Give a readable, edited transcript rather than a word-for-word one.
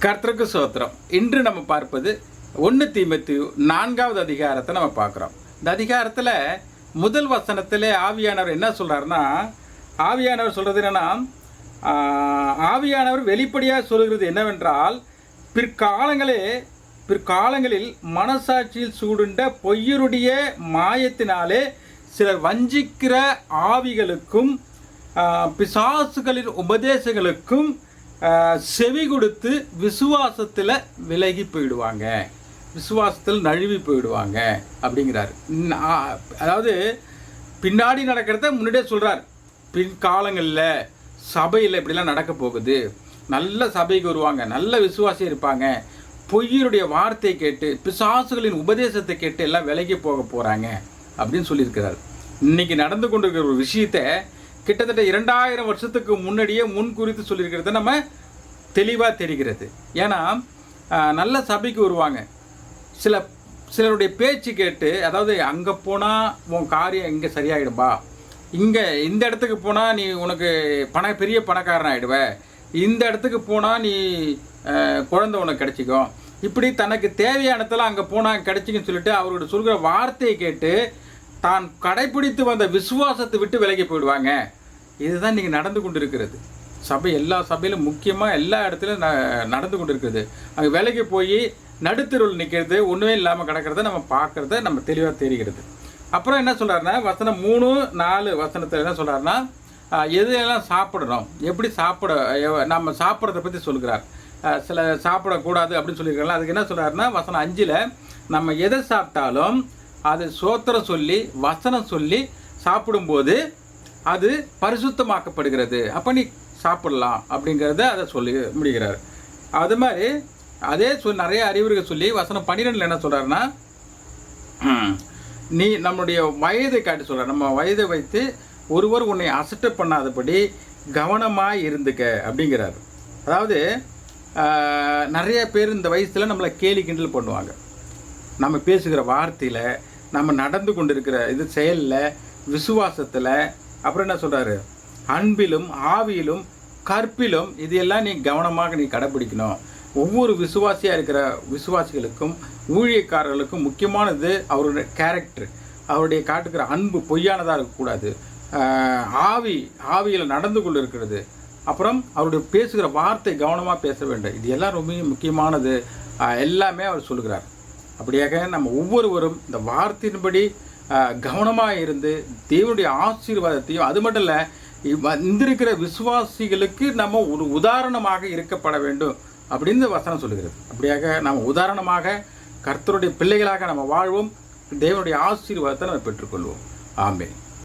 கர்த்தருக்கு ஸ்தோத்திரம். இன்று நம்ம பார்ப்பது 1 தீமோத்தேயு 4வது அதிகாரத்தை நம்ம பார்க்குறோம். இந்த அதிகாரத்தில் முதல் வசனத்திலே ஆவியானவர் என்ன சொல்கிறாருன்னா, ஆவியானவர் சொல்கிறது என்னென்னா, ஆவியானவர் வெளிப்படையாக சொல்கிறது என்னவென்றால், பிற்காலங்களில் மனசாட்சியில் சூடுண்ட பொய்யருடைய மாயத்தினாலே சிலர் வஞ்சிக்கிற ஆவிகளுக்கும் பிசாசுகளின் உபதேசங்களுக்கும் செவி கொடுத்து விசுவாசத்தில் விலகி போயிடுவாங்க, விசுவாசத்தில் நழுவி போயிடுவாங்க அப்படிங்கிறார். அதாவது பின்னாடி நடக்கிறத முன்னாடியே சொல்கிறார். பின்காலங்களில் சபையில் இப்படிலாம் நடக்க போகுது, நல்ல சபைக்கு வருவாங்க, நல்ல விசுவாசி இருப்பாங்க, பொய்யருடைய வார்த்தை கேட்டு பிசாசுகளின் உபதேசத்தை கேட்டு எல்லாம் விலகி போக போகிறாங்க அப்படின்னு சொல்லியிருக்கிறார். இன்றைக்கி நடந்து கொண்டிருக்கிற ஒரு விஷயத்தை கிட்டத்தட்ட 2000 வருஷத்துக்கு முன்னாடியே முன்குறித்து சொல்லியிருக்கிறத நம்ம தெளிவாக தெரிகிறது. ஏன்னா நல்ல சபைக்கு வருவாங்க, சிலருடைய பேச்சு கேட்டு, அதாவது அங்கே போனால் உன் காரியம் இங்கே சரியாயிடும்பா, இந்த இடத்துக்கு போனால் நீ உனக்கு பெரிய பணக்காரன் ஆகிடுவ, இந்த இடத்துக்கு போனால் நீ குழந்தை உனக்கு கிடைச்சிக்கும், இப்படி தனக்கு தேவையானதெல்லாம் அங்கே போனால் கிடைச்சிக்குன்னு சொல்லிட்டு அவரோட சொல்கிற வார்த்தையை கேட்டு தான் கடைப்பிடித்து வந்த விசுவாசத்தை விட்டு விலகி போயிடுவாங்க. இதுதான் இன்றைக்கி நடந்து கொண்டு இருக்கிறது. எல்லா சபையிலும் முக்கியமாக எல்லா இடத்துலையும் நடந்து கொண்டு இருக்குது. அங்கே விலைக்கு போய் நடுத்தருள் நிற்கிறது, ஒன்றுமே இல்லாமல் கிடக்கிறத நம்ம பார்க்குறத நம்ம தெளிவாக தெரிகிறது. அப்புறம் என்ன சொல்கிறாருன்னா, வசனம் 3-4 வசனத்தில் என்ன சொல்கிறாருன்னா, எதையெல்லாம் சாப்பிடணும், எப்படி நம்ம சாப்பிட்றத பற்றி சொல்கிறார். சில சாப்பிடக்கூடாது அப்படின்னு சொல்லியிருக்காங்களா. அதுக்கு என்ன சொல்கிறாருன்னா, வசனம் 5 நம்ம எதை சாப்பிட்டாலும் அது சோத்திரம் சொல்லி வசனம் சொல்லி சாப்பிடும்போது அது பரிசுத்தமாக்கப்படுகிறது, அப்போ நீ சாப்பிடலாம் அப்படிங்கிறத அதை சொல்லி முடிகிறார். அது மாதிரி நிறைய அறிவுரைகள் சொல்லி வசனம் 12 என்ன சொல்கிறாருன்னா, நீ நம்முடைய வயதை காட்டி சொல்கிறார். நம்ம வயதை வைத்து ஒருவர் உன்னை அசட்டை பண்ணாதபடி கவனமாக இருந்துக்க அப்படிங்கிறார். அதாவது நிறைய பேர் இந்த வயசில் நம்மளை கேலி கிண்டல் பண்ணுவாங்க. நம்ம பேசுகிற வார்த்தையில், நம்ம நடந்து கொண்டு இருக்கிற செயலில், விசுவாசத்தில், அப்புறம் என்ன சொல்கிறாரு, அன்பிலும் ஆவியிலும் கற்பிலும் இதையெல்லாம் நீ கவனமாக நீ கடைப்பிடிக்கணும். ஒவ்வொரு விசுவாசியாக இருக்கிற விசுவாசிகளுக்கும் ஊழியக்காரர்களுக்கும் முக்கியமானது அவருடைய கேரக்டர், அவருடைய காட்டுக்கிற அன்பு பொய்யானதாக இருக்கக்கூடாது, ஆவியில் நடந்து கொண்டு இருக்கிறது, அப்புறம் அவருடைய பேசுகிற வார்த்தை கவனமாக பேச வேண்டும். இது எல்லாம் ரொம்ப முக்கியமானது எல்லாமே அவர் சொல்லுகிறார். அப்படியாக நம்ம ஒவ்வொருவரும் இந்த வார்த்தையின்படி கவனமாக இருந்து தேவனுடைய ஆசீர்வாதத்தையும், அது மட்டும் இல்லை, வந்திருக்கிற விசுவாசிகளுக்கு நம்ம ஒரு உதாரணமாக இருக்கப்பட வேண்டும் அப்படின்னு வசனம் சொல்லுகிறது. அப்படியாக நம்ம உதாரணமாக கர்த்தருடைய பிள்ளைகளாக நம்ம வாழ்வோம், தேவனுடைய ஆசீர்வாதத்தை நம்ம பெற்றுக்கொள்வோம். ஆமென்.